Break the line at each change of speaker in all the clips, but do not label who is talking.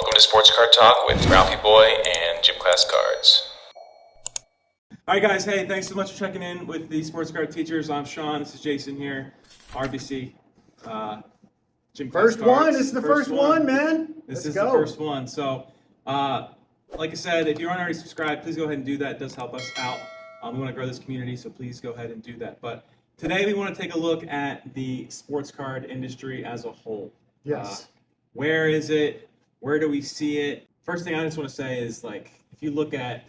Welcome to Sports Card Talk with RalphieBoy and Gym Class Cards.
All right, guys. Hey, thanks so much for checking in with the Sports Card Teachers. I'm Sean. This is Jason here. RBC. Gym Class
First
Cards.
one. This is the first one, man.
This
Let's
is
go.
the first one. So, like I said, if you aren't already subscribed, please go ahead and do that. It does help us out. We want to grow this community, so please go ahead and do that. But today we want to take a look at the sports card industry as a whole.
Yes.
Where is it? Where do we see it? First thing I just want to say is, like, if you look at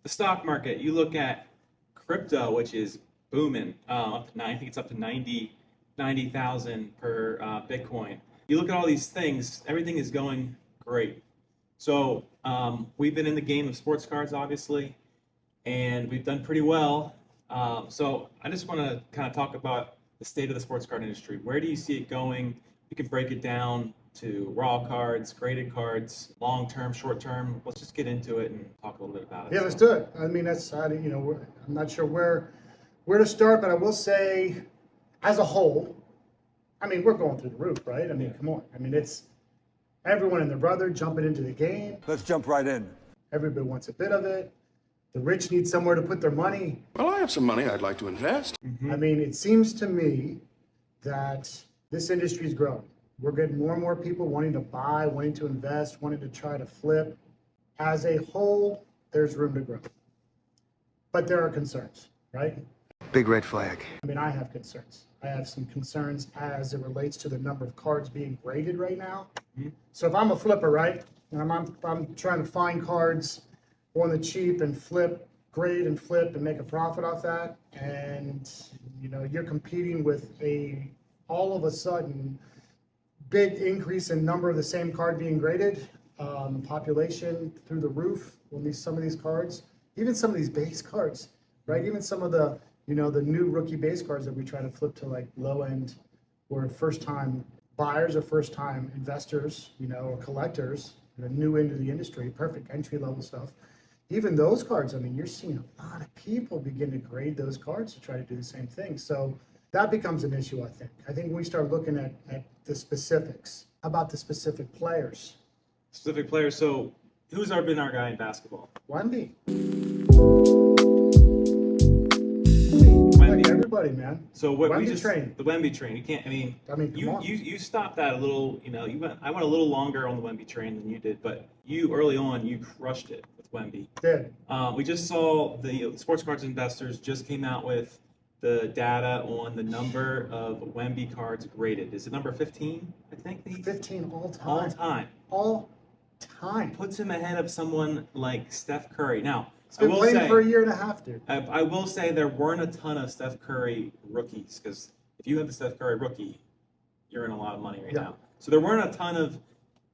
the stock market, you look at crypto, which is booming. I think it's up to 90,000 per Bitcoin. You look at all these things, everything is going great. So we've been in the game of sports cards, obviously, and we've done pretty well. So I just want to kind of talk about the state of the sports card industry. Where do you see it going? You can break it down to raw cards, graded cards, long-term, short-term. Let's just get into it and talk a little bit about it.
Yeah, let's do it. I mean, I'm not sure where to start, but I will say, as a whole, I mean, we're going through the roof, right? I mean, come on. I mean, it's everyone and their brother jumping into the game.
Let's jump right in.
Everybody wants a bit of it. The rich need somewhere to put their money.
Well, I have some money I'd like to invest.
I mean, it seems to me that this industry is growing. We're getting more and more people wanting to buy, wanting to invest, wanting to try to flip. As a whole, there's room to grow. But there are concerns, right?
Big red flag.
I mean, I have concerns. I have some concerns as it relates to the number of cards being graded right now. So if I'm a flipper, right, and I'm trying to find cards on the cheap and grade and flip and make a profit off that, and you're competing with all of a sudden big increase in number of the same card being graded, population through the roof on some of these cards, even some of these base cards, right? Even some of the the new rookie base cards that we try to flip to like low end or first time buyers or first time investors, or collectors, new into the industry, perfect entry level stuff. Even those cards, I mean, you're seeing a lot of people begin to grade those cards to try to do the same thing. So that becomes an issue, I think. I think when we start looking at the specifics, about the specific players.
Specific players. So who's been our guy in basketball?
Wemby.
Wemby.
Like everybody, man.
So what
Wemby train.
The Wemby train. You can't. I mean,
come on.
you stopped that a little. I went a little longer on the Wemby train than you did, but you early on you crushed it with Wemby.
Did.
We just saw the Sports Cards Investors just came out with the data on the number of Wemby cards graded. Is it number 15? I think
15 all time.
all time.
All time.
Puts him ahead of someone like Steph Curry. Now,
He's been
I will
playing
say,
for a year and a half, dude.
I will say there weren't a ton of Steph Curry rookies, because if you have the Steph Curry rookie, you're in a lot of money right now. So there weren't a ton of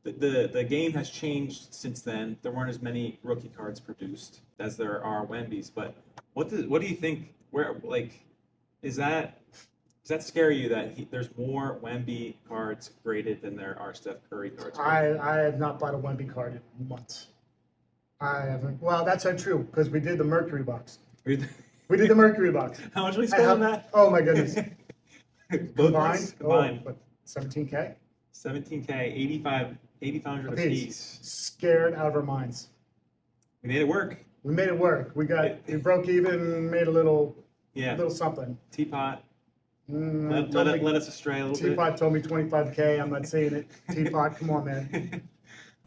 the game has changed since then. There weren't as many rookie cards produced as there are Wembys. But what do you think? Does that scare you that there's more Wemby cards graded than there are Steph Curry cards graded?
I have not bought a Wemby card in months. I haven't. Well, that's not true, because we did the Mercury box. We did the Mercury box.
How much we spent on that?
Oh my goodness.
Combined.
What, 17K?
17K, 8,500 apiece.
Scared out of our minds.
We made it work.
We made it work. We broke even, made a little something.
Teapot. Let us astray a little bit.
Teapot told me 25K. I'm not saying it. Teapot, come on, man.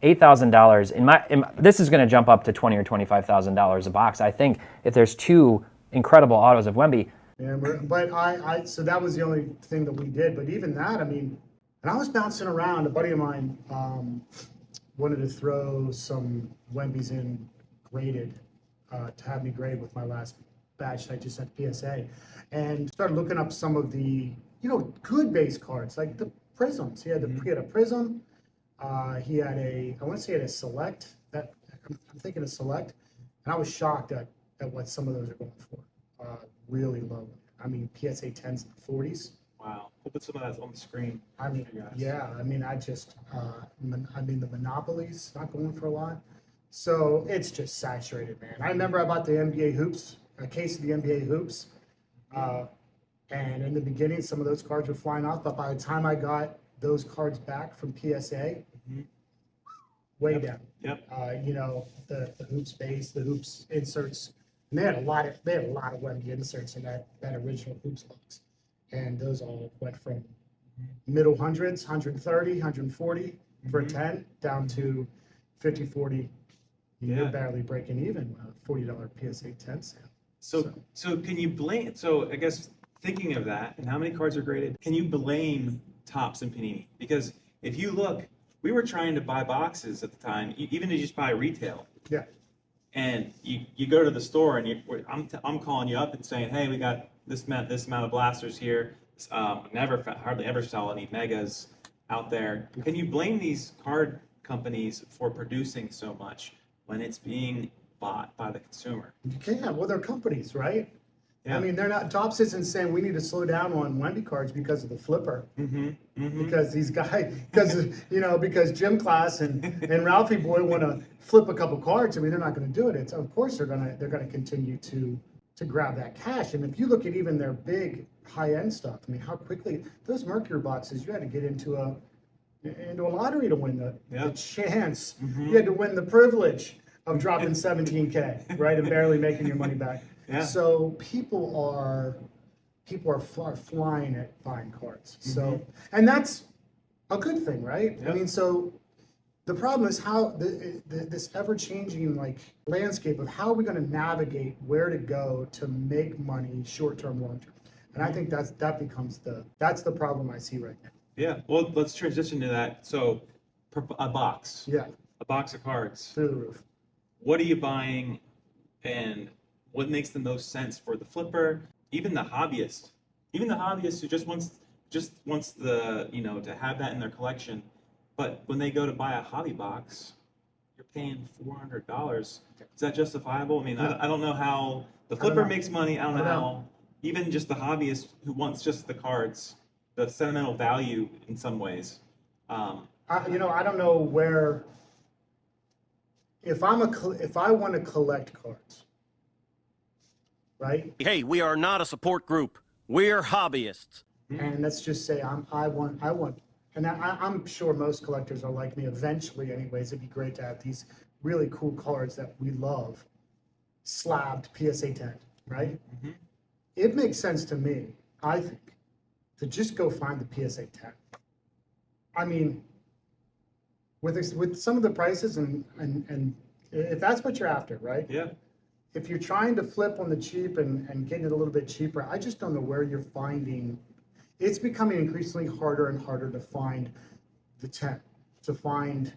$8,000 this is going to jump up to $20,000 or $25,000 a box. I think if there's two incredible autos of Wemby.
Yeah, but so that was the only thing that we did. But even that, I mean, and I was bouncing around. A buddy of mine wanted to throw some Wembys in graded to have me grade with my last batch that I just sent PSA, and started looking up some of the good base cards like the Prisms. He had a Prism. He had I want to say he had a Select. I'm thinking a Select, and I was shocked at what some of those are going for. Really low. I mean, PSA 10s in the 40s.
Wow. We'll put some of that on the screen.
I mean, yeah. I mean, the Monopolies not going for a lot. So it's just saturated, man. I remember I bought the NBA hoops, a case of the NBA hoops. And in the beginning, some of those cards were flying off. But by the time I got those cards back from PSA, way
Yep.
down.
Yep.
You know, the hoops base, the hoops inserts, and they had a lot of Wemby inserts in that original hoops box, and those all went from middle hundreds, 130, 140 for a 10, down to 50, 40. You're
Yeah.
barely breaking even with a $40 PSA 10 sale.
So can you blame? So I guess thinking of that and how many cards are graded, can you blame Topps and Panini? Because if you look, we were trying to buy boxes at the time, even to just buy retail.
Yeah.
And you go to the store and I'm calling you up and saying, hey, we got this amount of blasters here. Hardly ever sell any megas out there. Can you blame these card companies for producing so much when it's being bought by the consumer?
You can't. Well, they're companies, right?
Yeah.
I mean, they're not. Topps isn't saying we need to slow down on Wemby cards because of the flipper. Because these guys, because Gym Class and RalphieBoy want to flip a couple cards. I mean, they're not going to do it. It's of course they're gonna continue to grab that cash. And if you look at even their big high end stuff, I mean, how quickly those Mercury boxes, you had to get into a lottery to win the chance. You had to win the privilege of dropping 17K, right, and barely making your money back.
Yeah.
So people are flying at buying cards. So, and that's a good thing, right?
Yep.
I mean, so the problem is how this ever-changing like landscape of how are we going to navigate where to go to make money short-term, long-term. And I think that's the problem I see right now.
Yeah. Well, let's transition to that. So a box.
Yeah,
A box of cards.
through the roof.
What are you buying and what makes the most sense for the flipper, even the hobbyist who just wants the, to have that in their collection. But when they go to buy a hobby box, you're paying $400. Is that justifiable? I mean, I don't know how the flipper
know.
makes money. I don't know how even just the hobbyist who wants just the cards, the sentimental value in some ways.
I don't know where. If I want to collect cards, right?
Hey, we are not a support group. We're hobbyists.
And let's just say I want, and I'm sure most collectors are like me. Eventually, anyways, it'd be great to have these really cool cards that we love, slabbed PSA 10, right? It makes sense to me, I think, to just go find the PSA 10. I mean, with some of the prices and if that's what you're after, right?
Yeah.
If you're trying to flip on the cheap and getting it a little bit cheaper, I just don't know where you're finding. It's becoming increasingly harder and harder to find the 10, to find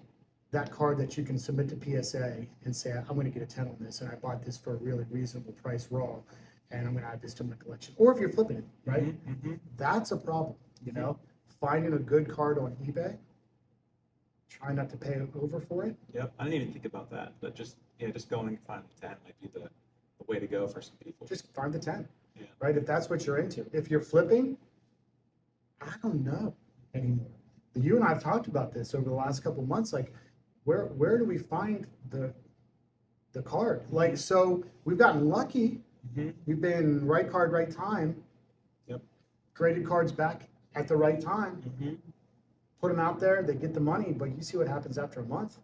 that card that you can submit to PSA and say, I'm going to get a 10 on this, and I bought this for a really reasonable price raw, and I'm going to add this to my collection. Or if you're flipping it, right? That's a problem, Finding a good card on eBay, try not to pay over for it.
Yep. I didn't even think about that, but just going and finding the 10 might be the way to go for some people.
Just find the 10,
Yeah.
right? If that's what you're into. If you're flipping, I don't know anymore. You and I have talked about this over the last couple of months. Like, where do we find the card? Like, so we've gotten lucky. We've been right card, right time.
Yep.
Graded cards back at the right time. Put them out there. They get the money, but you see what happens after a month.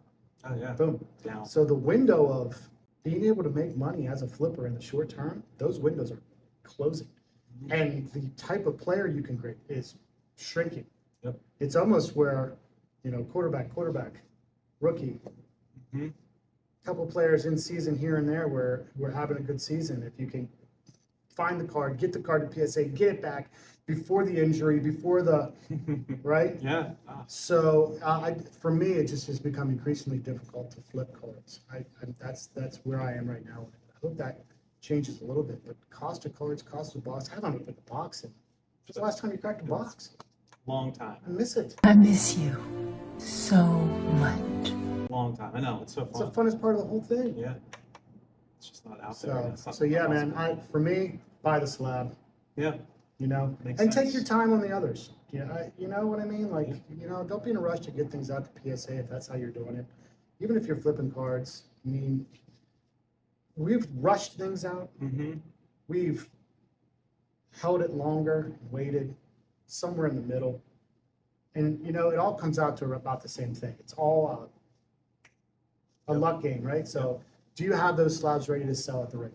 Oh yeah.
Boom.
Down.
So the window of being able to make money as a flipper in the short term, those windows are closing. And the type of player you can grade is shrinking.
Yep.
It's almost where, quarterback, rookie, couple players in season here and there where we're having a good season. If you can find the card, get the card to PSA, get it back before the injury, before the, right?
Yeah.
So for me, it just has become increasingly difficult to flip cards. That's where I am right now. I hope that changes a little bit, but cost of cards, cost of box. I haven't opened a box in. When's the last time you cracked a box?
Long time.
I miss it.
I miss you so much.
Long time. I know. It's so
It's the
fun.
funnest part of the whole thing.
Yeah. It's just not out there.
So yeah, man. For me, buy the slab.
Yeah. Makes
And take
sense.
your time on the others. Yeah, you know what I mean? Like, don't be in a rush to get things out to PSA if that's how you're doing it. Even if you're flipping cards, I mean, we've rushed things out. We've held it longer, waited, somewhere in the middle. And, it all comes out to about the same thing. It's all a luck game, right? So do you have those slabs ready to sell at the rate?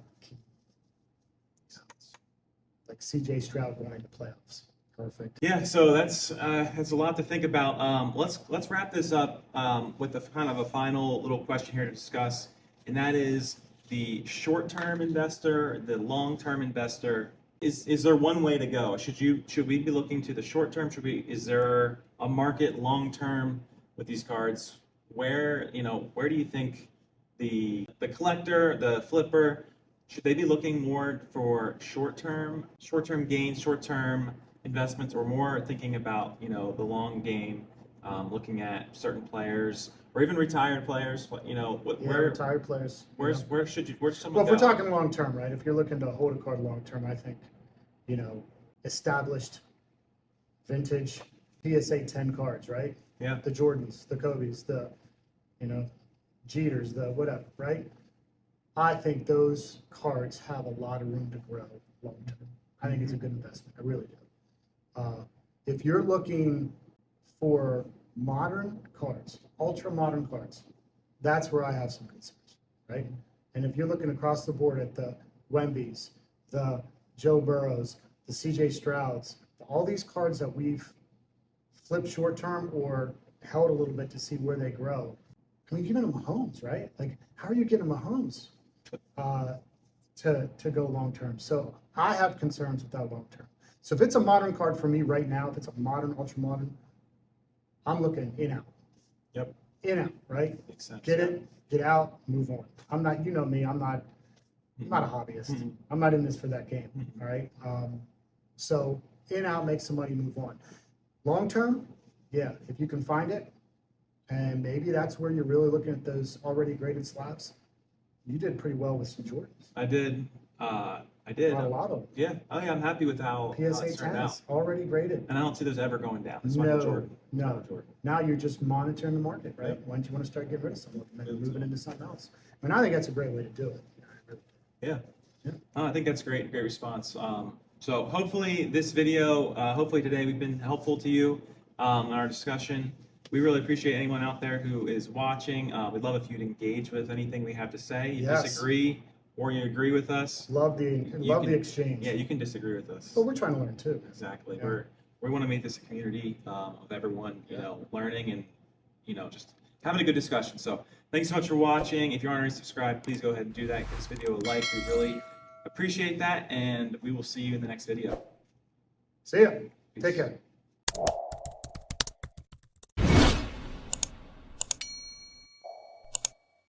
Like CJ Stroud going into playoffs. Perfect.
Yeah, so that's a lot to think about. Let's wrap this up with a kind of a final little question here to discuss, and that is the short-term investor, the long-term investor. Is there one way to go? Should we be looking to the short-term? Is there a market long-term with these cards? Where do you think the collector, the flipper, should they be looking more for short-term gains, short-term investments, or more thinking about the long game, looking at certain players or even retired players? Where
Retired players.
where's
yeah.
where someone
Well, if we're
go?
talking long term, right? If you're looking to hold a card long term, I think, established vintage PSA 10 cards, right?
Yeah.
The Jordans, the Kobes, the, Jeters, the whatever, right? I think those cards have a lot of room to grow long term. I think it's a good investment. I really do. If you're looking for modern cards, ultra modern cards, that's where I have some concerns, right? And if you're looking across the board at the Wembys, the Joe Burrows, the CJ Strouds, all these cards that we've flipped short term or held a little bit to see where they grow. I mean, even Mahomes, right? Like, how are you getting Mahomes to go long term? So I have concerns with that long term. So if it's a modern card for me right now, if it's a modern, ultra modern, I'm looking in out.
Yep.
In out, right?
Makes sense.
Get it, get out, move on. I'm not, me, I'm not a hobbyist. I'm not in this for that game. All right. So in out, make some money, move on. Long term, yeah, if you can find it, and maybe that's where you're really looking at those already graded slabs. You did pretty well with some Jordans.
I did. I did.
Got a lot of them.
Yeah. Oh yeah, I'm happy with how
PSA
it's turned out.
10s already graded.
And I don't see those ever going down. It's Michael Jordan.
No.
Jordan.
Now you're just monitoring the market, right?
Yep.
When do you want to start getting rid of some of them and moving into something else? I mean, I think that's a great way to do it.
Yeah.
Yeah.
I think that's great response. So hopefully this video, hopefully today we've been helpful to you in our discussion. We really appreciate anyone out there who is watching. We'd love if you'd engage with anything we have to say. You
Yes.
disagree or you agree with us.
Love the
can-
exchange.
Yeah, you can disagree with us.
But we're trying to learn too.
Exactly.
Yeah.
We want to make this a community of everyone, learning and just having a good discussion. So thanks so much for watching. If you aren't already subscribed, please go ahead and do that. Give this video a like. We really appreciate that, and we will see you in the next video.
See ya.
Peace.
Take care.